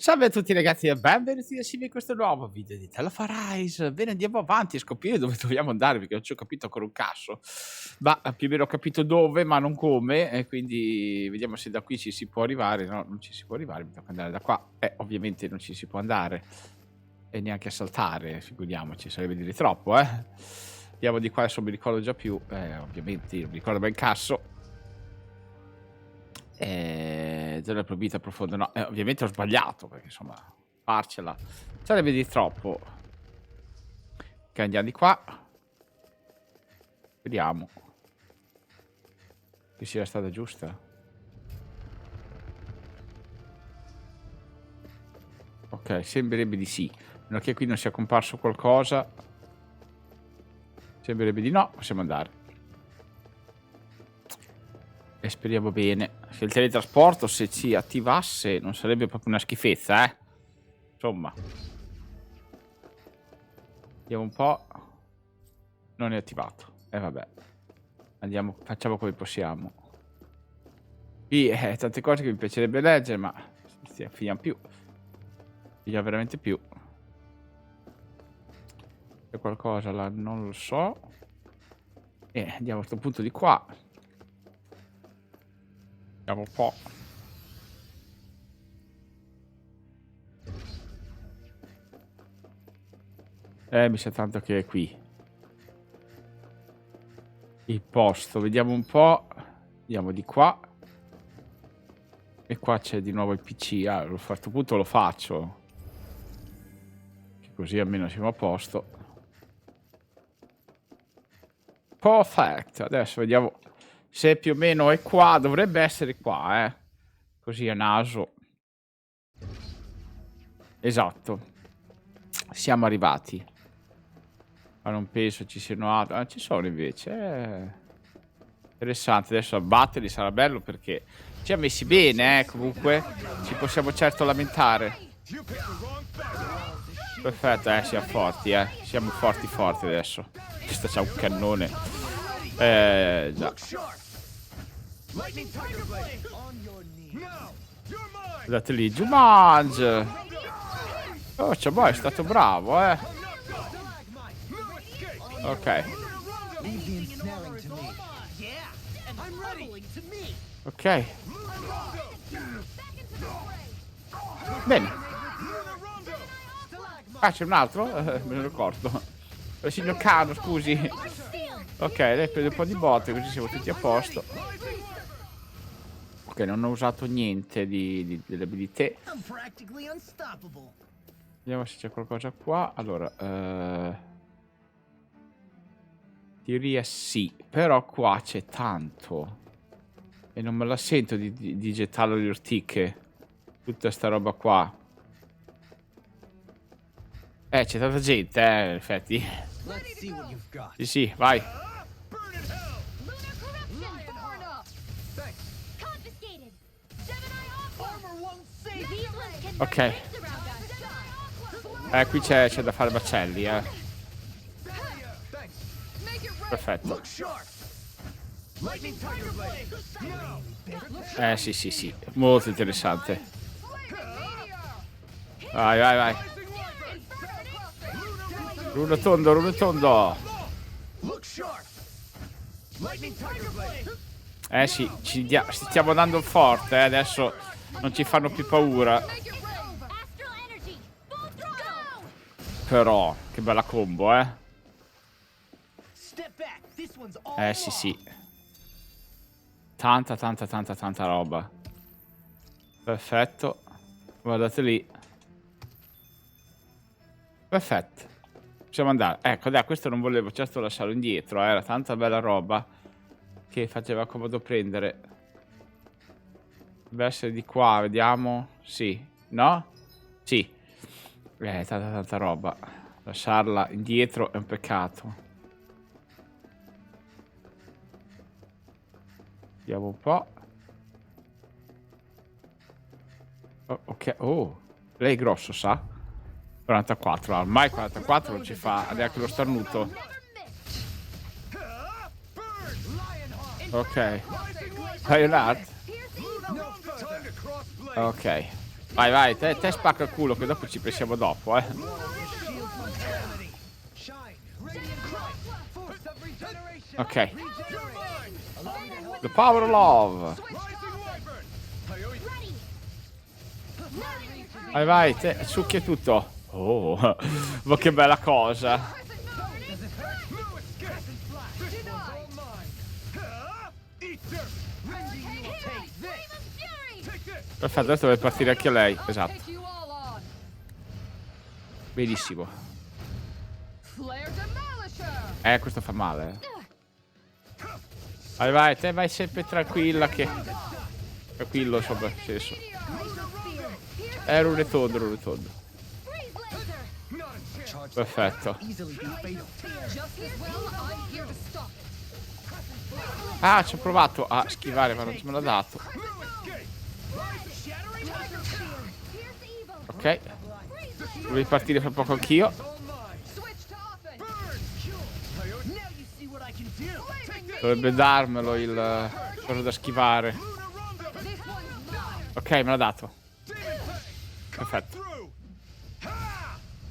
Salve a tutti ragazzi e benvenuti da SHIVA in questo nuovo video di Arise. Bene, andiamo avanti a scoprire dove dobbiamo andare perché non ci ho capito ancora un cazzo. Ma più o meno ho capito dove, ma non come, e quindi vediamo se da qui ci si può arrivare. No, non ci si può arrivare, mi tocca andare da qua. Ovviamente non ci si può andare e neanche a saltare, figuriamoci, sarebbe dire troppo, Andiamo di qua, adesso non mi ricordo già più, ovviamente non mi ricordo ben cazzo. Zona proibita profonda, no, ovviamente ho sbagliato perché insomma farcela sarebbe di troppo. Ok, andiamo di qua, vediamo che sia la strada giusta. Ok, sembrerebbe di sì, meno che qui non sia comparso qualcosa. Sembrerebbe di no, possiamo andare e speriamo bene. Se il teletrasporto, se ci attivasse, non sarebbe proprio una schifezza, insomma. Vediamo un po'. Non è attivato. Vabbè. Andiamo, facciamo come possiamo. Qui tante cose che mi piacerebbe leggere, ma finiamo più. Finiamo veramente più. C'è qualcosa là, non lo so. Andiamo a questo punto di qua. Vediamo un po'. Mi sa tanto che è qui il posto. Vediamo un po'. Andiamo di qua. E qua c'è di nuovo il PC. A questo punto lo faccio, che così almeno siamo a posto. Perfetto. Adesso vediamo se più o meno è qua. Dovrebbe essere qua, così a naso. Esatto. Siamo arrivati. Ma non penso ci siano altri. Ci sono invece. Interessante. Adesso abbatterli sarà bello perché ci ha messi bene, comunque. Ci possiamo certo lamentare. Perfetto, siamo forti, Siamo forti adesso. Questa c'ha un cannone. Già. Guardate lì, Jumanji. Oh, è stato bravo, Ok. Ok. Bene. C'è un altro? Me lo ricordo. Il signor Cano, scusi. Ok, lei prende un po' di botte così siamo tutti a posto. Ok, non ho usato niente delle abilità. Vediamo se c'è qualcosa qua. Allora, teoria sì, però qua c'è tanto e non me la sento di gettarlo le ortiche, tutta sta roba qua. C'è tanta gente, in effetti. Sì, vai. Ok. Qui c'è da fare macelli, Perfetto. Sì. Molto interessante. Vai. Runo tondo. Sì, stiamo andando forte, adesso non ci fanno più paura. Però, che bella combo, sì. Tanta roba. Perfetto. Guardate lì. Perfetto. Possiamo andare. Ecco, dai, questo non volevo certo lasciarlo indietro. Era tanta bella roba che faceva comodo prendere. Deve essere di qua, vediamo. Sì. No? Sì. Tanta roba. Lasciarla indietro è un peccato. Vediamo un po'. Ok. Lei è grosso, sa? 44. Ormai 44 non ci fa neanche lo starnuto. Ok. Lionheart? Ok. Vai, vai, te spacca il culo che dopo ci pensiamo dopo, Ok. The power of love. Vai, vai, te succhia tutto. Oh, ma che bella cosa. Perfetto, adesso deve partire anche lei. Esatto. Benissimo. Questo fa male. Vai, vai, te vai sempre tranquilla che... Tranquillo, insomma, nel senso. Rune tondo. Perfetto. Ah, ci ho provato a schivare, ma non me l'ha dato. Ok. Devo partire fra poco anch'io. Dovrebbe darmelo il cosa da schivare. Ok, me l'ha dato. Perfetto.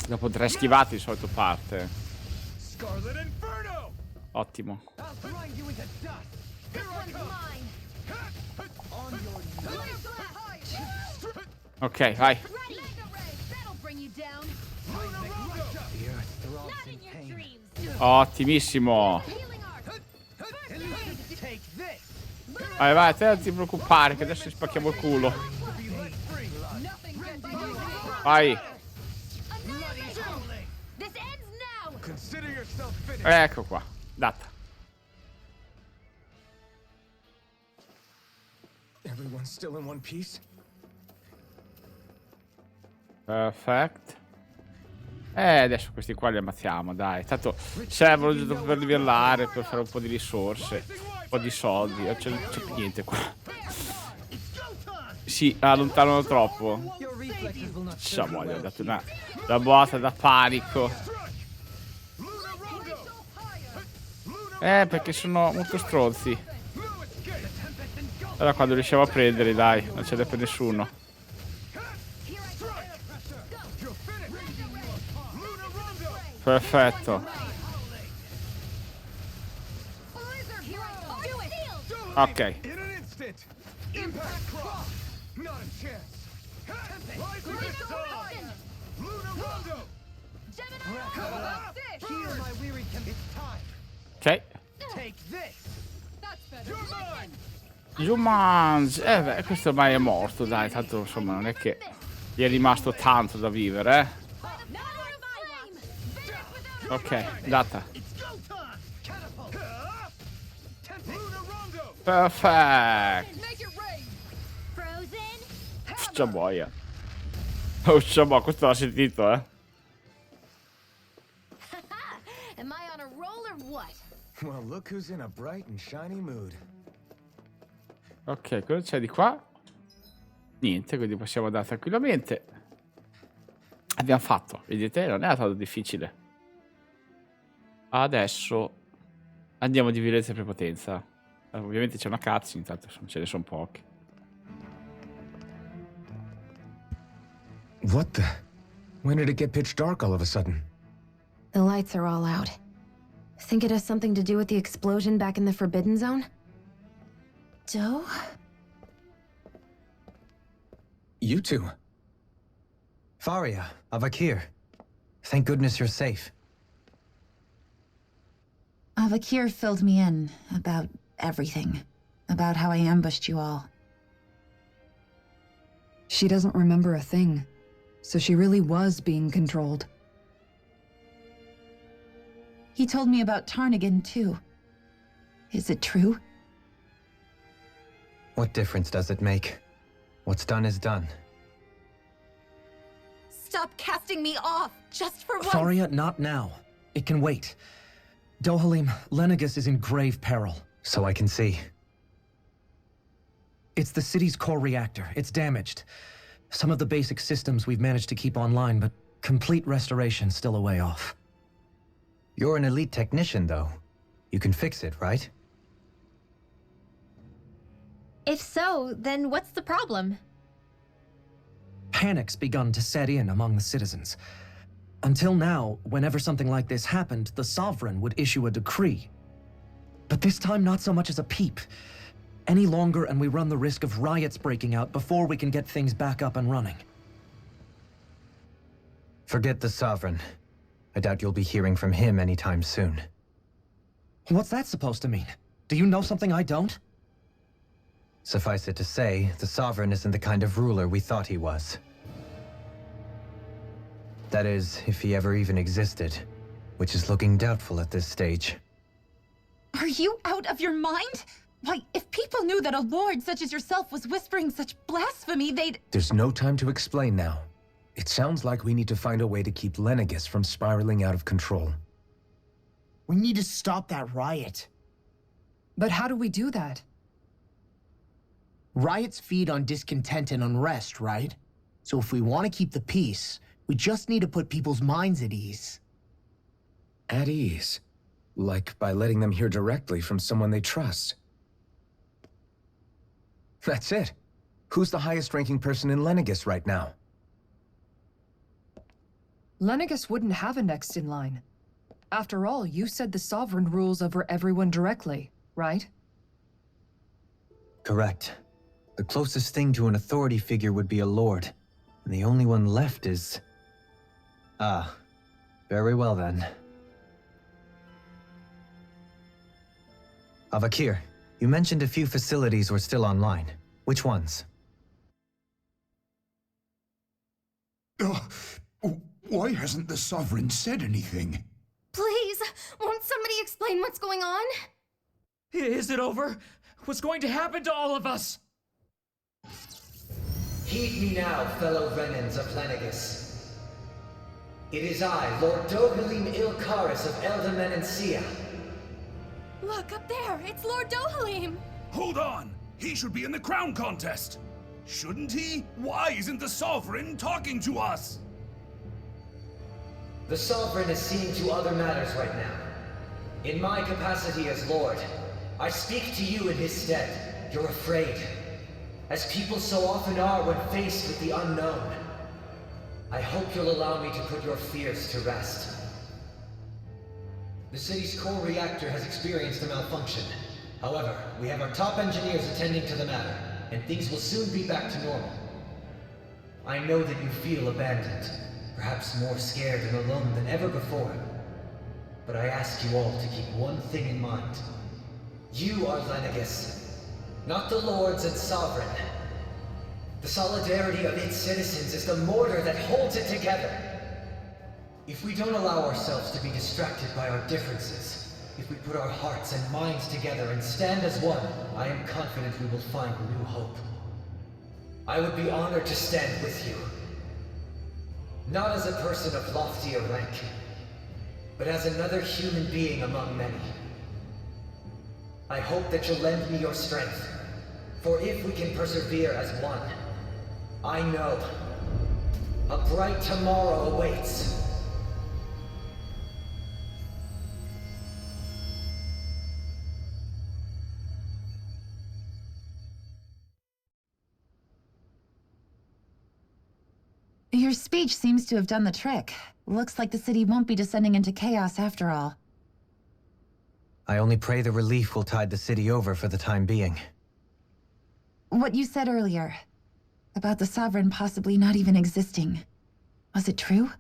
Dopo 3 schivati di solito parte. Ottimo. Ok, vai. Ottimissimo. Vai, vai, te non ti preoccupare che adesso spacchiamo il culo. Vai. Ecco qua, data. Perfetto. Adesso questi qua li ammazziamo, dai. Tanto servono giusto per livellare, per fare un po' di risorse, un po' di soldi. Non c'è più niente qua. Si allontanano troppo. Diciamo, gli ho dato una botta da panico. Perché sono molto stronzi. Allora quando riusciamo a prendere, dai, non ce n'è per nessuno. Perfetto. Ok. Ok. Humans. Beh, questo ormai è morto, dai, tanto insomma non è che gli è rimasto tanto da vivere, Ok, data. Perfetto. C'è boia. Oh, c'è boia, questo l'ha sentito, Am I on a roll or what? Well, look who's in a bright and shiny mood. Ok, cosa c'è di qua? Niente, quindi possiamo andare tranquillamente. Abbiamo fatto, vedete? Non è stato difficile. Adesso andiamo di violenza e prepotenza. Ovviamente c'è una cutscene, intanto ce ne sono poche. What the? When did it get pitch dark all of a sudden? The lights are all out. Think it has something to do with the explosion back in the Forbidden Zone? Joe? You two. Faria, Avakir. Thank goodness you're safe. Avakir filled me in about everything. About how I ambushed you all. She doesn't remember a thing, so she really was being controlled. He told me about Tarnigan, too. Is it true? What difference does it make? What's done is done. Stop casting me off, just for once! Faria, not now. It can wait. Dohalim, Lenegus is in grave peril. So I can see. It's the city's core reactor. It's damaged. Some of the basic systems we've managed to keep online, but complete restoration's still a way off. You're an elite technician, though. You can fix it, right? If so, then what's the problem? Panic's begun to set in among the citizens. Until now, whenever something like this happened, the Sovereign would issue a decree. But this time, not so much as a peep. Any longer, and we run the risk of riots breaking out before we can get things back up and running. Forget the Sovereign. I doubt you'll be hearing from him anytime soon. What's that supposed to mean? Do you know something I don't? Suffice it to say, the Sovereign isn't the kind of ruler we thought he was. That is, if he ever even existed, which is looking doubtful at this stage. Are you out of your mind? Why, if people knew that a lord such as yourself was whispering such blasphemy, they'd— There's no time to explain now. It sounds like we need to find a way to keep Lenegis from spiraling out of control. We need to stop that riot. But how do we do that? Riots feed on discontent and unrest, right? So if we want to keep the peace, we just need to put people's minds at ease. At ease? Like by letting them hear directly from someone they trust. That's it. Who's the highest-ranking person in Lenegis right now? Lenegis wouldn't have a next in line. After all, you said the Sovereign rules over everyone directly, right? Correct. The closest thing to an authority figure would be a lord, and the only one left is... Ah, very well then. Avakir, you mentioned a few facilities were still online. Which ones? Why hasn't the Sovereign said anything? Please, won't somebody explain what's going on? Is it over? What's going to happen to all of us? Heed me now, fellow Renans of Lenegis. It is I, Lord Dohalim Ilkaris of Eldamen and Sia. Look, up there, it's Lord Dohalim! Hold on! He should be in the crown contest! Shouldn't he? Why isn't the Sovereign talking to us? The Sovereign is seeing to other matters right now. In my capacity as Lord, I speak to you in his stead. You're afraid, as people so often are when faced with the unknown. I hope you'll allow me to put your fears to rest. The city's core reactor has experienced a malfunction. However, we have our top engineers attending to the matter, and things will soon be back to normal. I know that you feel abandoned, perhaps more scared and alone than ever before. But I ask you all to keep one thing in mind. You are Lenegis, not the lords and sovereign. The solidarity of its citizens is the mortar that holds it together. If we don't allow ourselves to be distracted by our differences, if we put our hearts and minds together and stand as one, I am confident we will find new hope. I would be honored to stand with you. Not as a person of loftier rank, but as another human being among many. I hope that you'll lend me your strength, for if we can persevere as one, I know a bright tomorrow awaits. Your speech seems to have done the trick. Looks like the city won't be descending into chaos after all. I only pray the relief will tide the city over for the time being. What you said earlier, about the Sovereign possibly not even existing, was it true?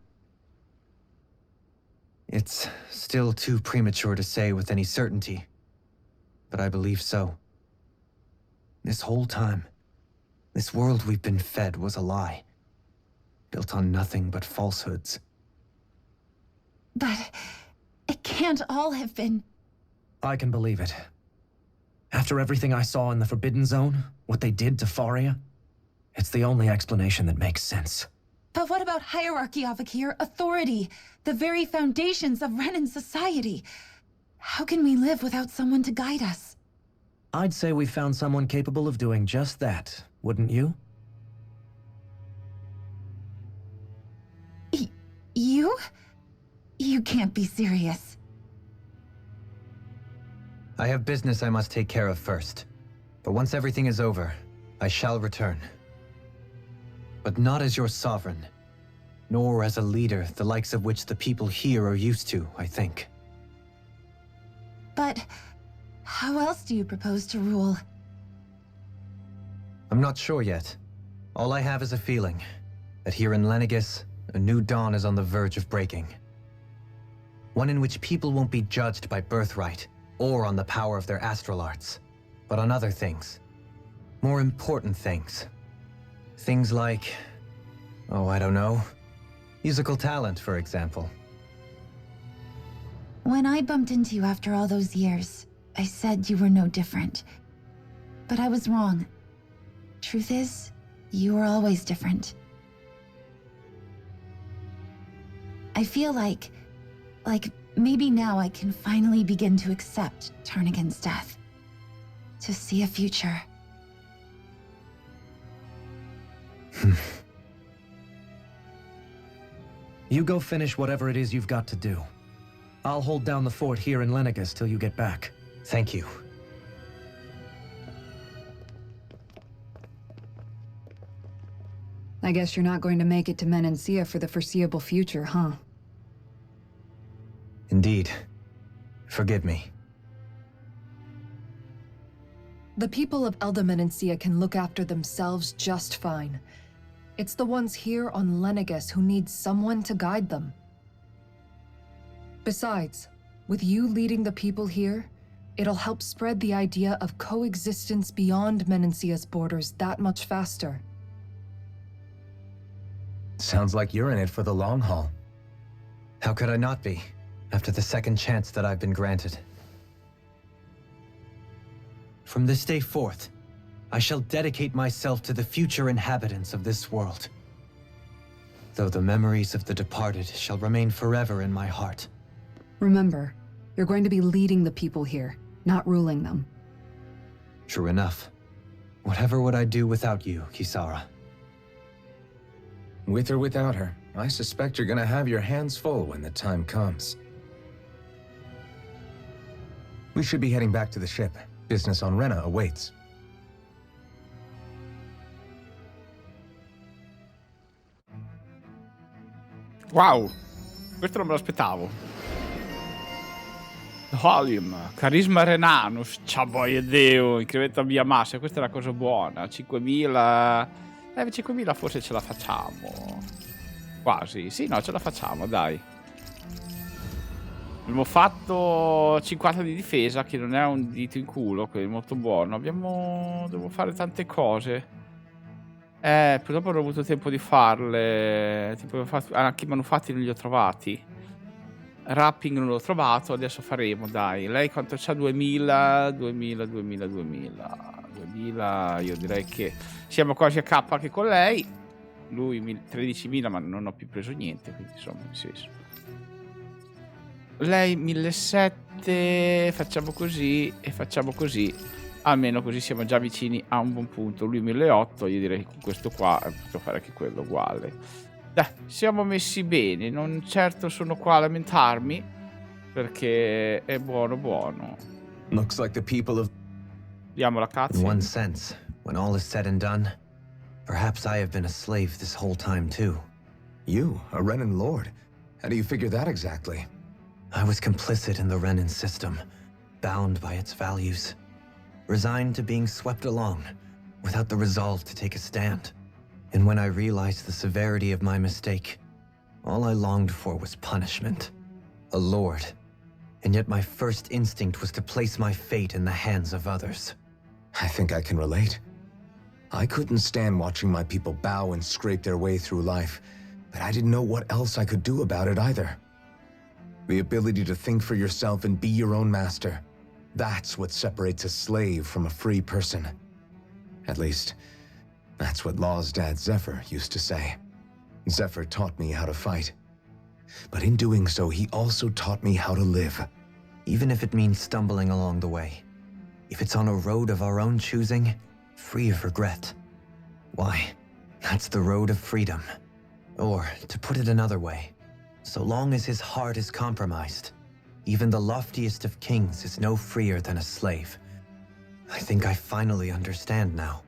It's still too premature to say with any certainty, but I believe so. This whole time, this world we've been fed was a lie, built on nothing but falsehoods. But it can't all have been... I can believe it. After everything I saw in the Forbidden Zone, what they did to Faria, it's the only explanation that makes sense. But what about hierarchy, Avakir? Authority? The very foundations of Renan society? How can we live without someone to guide us? I'd say we found someone capable of doing just that, wouldn't you? You? You can't be serious. I have business I must take care of first. But once everything is over, I shall return. but not as your sovereign, nor as a leader the likes of which the people here are used to, I think. But how else do you propose to rule? I'm not sure yet. All I have is a feeling that here in Lenegis, a new dawn is on the verge of breaking. One in which people won't be judged by birthright or on the power of their astral arts, but on other things. More important things. Things like, oh, I don't know, musical talent, for example. When I bumped into you after all those years, I said you were no different. But I was wrong. Truth is, you were always different. I feel like maybe now I can finally begin to accept turn against death. To see a future. You go finish whatever it is you've got to do. I'll hold down the fort here in Lenegis till you get back. Thank you. I guess you're not going to make it to Menancia for the foreseeable future, huh? Indeed. Forgive me. The people of Elda Menancia can look after themselves just fine. It's the ones here on Lenegis who need someone to guide them. Besides, with you leading the people here, it'll help spread the idea of coexistence beyond Menancia's borders that much faster. Sounds like you're in it for the long haul. How could I not be, after the second chance that I've been granted? From this day forth, I shall dedicate myself to the future inhabitants of this world. Though the memories of the departed shall remain forever in my heart. Remember, you're going to be leading the people here, not ruling them. True enough. Whatever would I do without you, Kisara? With or without her, I suspect you're gonna have your hands full when the time comes. We should be heading back to the ship. Business on Rena awaits. Wow, questo non me lo aspettavo. Volume, carisma renanus, ciao boia Deo, incremento via massa, questa è la cosa buona. 5.000... 5.000 forse ce la facciamo. Quasi, sì, no, ce la facciamo, dai. Abbiamo fatto 50 di difesa, che non è un dito in culo, quindi molto buono. Devo fare tante cose. Purtroppo non ho avuto tempo di farle. Tipo, anche i manufatti non li ho trovati. Wrapping non l'ho trovato, adesso faremo, dai. Lei quanto c'ha? 2000, io direi che siamo quasi a K anche con lei. Lui 13.000, ma non ho più preso niente, quindi insomma, nel senso. Lei 1.700, facciamo così e facciamo così. Almeno così siamo già vicini a un buon punto. Lui 1.800, io direi che con questo qua posso fare anche quello uguale. Dai, siamo messi bene, non certo sono qua a lamentarmi, perché è buono. Looks like the people of... Diamo la cazzo. In one sense, when all is said and done, perhaps I have been a slave this whole time too. You, a Renan lord? How do you figure that exactly? I was complicit in the Renan system, bound by its values, resigned to being swept along, without the resolve to take a stand. And when I realized the severity of my mistake, all I longed for was punishment. A lord. And yet my first instinct was to place my fate in the hands of others. I think I can relate. I couldn't stand watching my people bow and scrape their way through life, but I didn't know what else I could do about it either. The ability to think for yourself and be your own master, that's what separates a slave from a free person. At least, that's what Law's dad Zephyr used to say. Zephyr taught me how to fight. But in doing so, he also taught me how to live. Even if it means stumbling along the way. If it's on a road of our own choosing, free of regret. Why, that's the road of freedom. Or, to put it another way, so long as his heart is compromised, even the loftiest of kings is no freer than a slave. I think I finally understand now.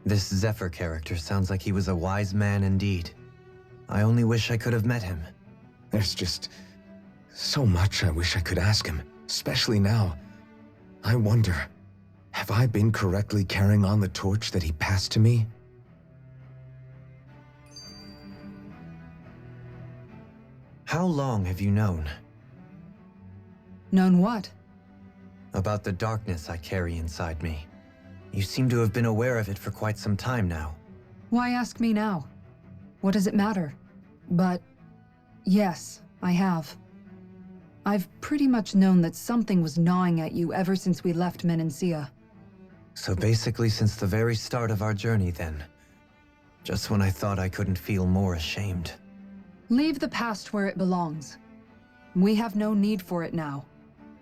This Zephyr character sounds like he was a wise man indeed. I only wish I could have met him. There's just so much I wish I could ask him, especially now. I wonder, have I been correctly carrying on the torch that he passed to me? How long have you known? Known what? About the darkness I carry inside me. You seem to have been aware of it for quite some time now. Why ask me now? What does it matter? But yes, I have. I've pretty much known that something was gnawing at you ever since we left Menancia. So basically since the very start of our journey then. Just when I thought I couldn't feel more ashamed. Leave the past where it belongs. We have no need for it now.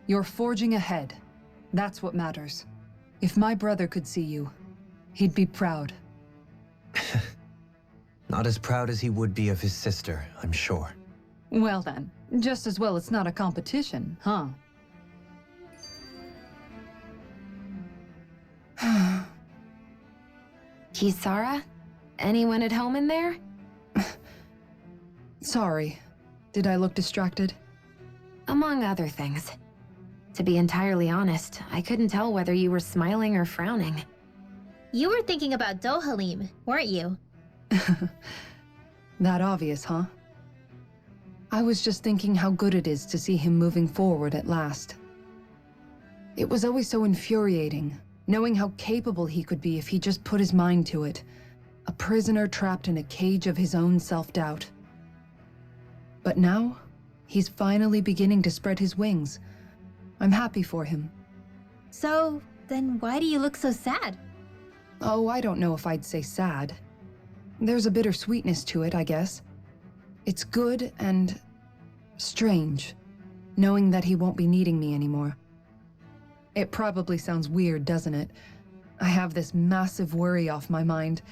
You're forging ahead. That's what matters. If my brother could see you, he'd be proud. Not as proud as he would be of his sister, I'm sure. Well then, just as well it's not a competition, huh? Kisara? Anyone at home in there? Sorry. Did I look distracted? Among other things. To be entirely honest, I couldn't tell whether you were smiling or frowning. You were thinking about Dohalim, weren't you? That obvious, huh? I was just thinking how good it is to see him moving forward at last. It was always so infuriating, knowing how capable he could be if he just put his mind to it. A prisoner trapped in a cage of his own self-doubt. But now, he's finally beginning to spread his wings. I'm happy for him. So, then why do you look so sad? Oh, I don't know if I'd say sad. There's a bittersweetness to it, I guess. It's good and strange, knowing that he won't be needing me anymore. It probably sounds weird, doesn't it? I have this massive worry off my mind.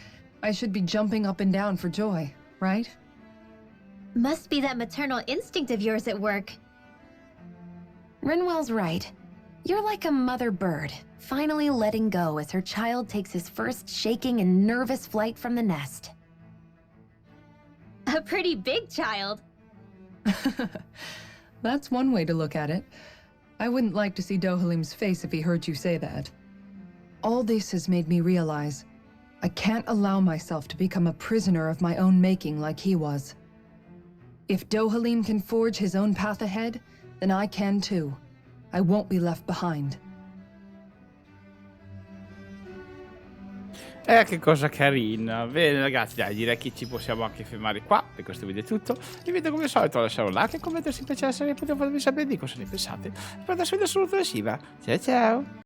I should be jumping up and down for joy, right? Must be that maternal instinct of yours at work. Rinwell's right. You're like a mother bird, finally letting go as her child takes his first shaking and nervous flight from the nest. A pretty big child. That's one way to look at it. I wouldn't like to see Dohalim's face if he heard you say that. All this has made me realize I can't allow myself to become a prisoner of my own making like he was. If Dohalim can forge his own path ahead, then I can too. I won't be left behind. Che cosa carina. Bene ragazzi, dai, direi che ci possiamo anche fermare qua. Per questo video è tutto. Vi invito come al solito a lasciare un like e commento se vi piace la serie, potete farmi sapere di cosa ne pensate. Per adesso vi saluto da SHIVA. Ciao ciao.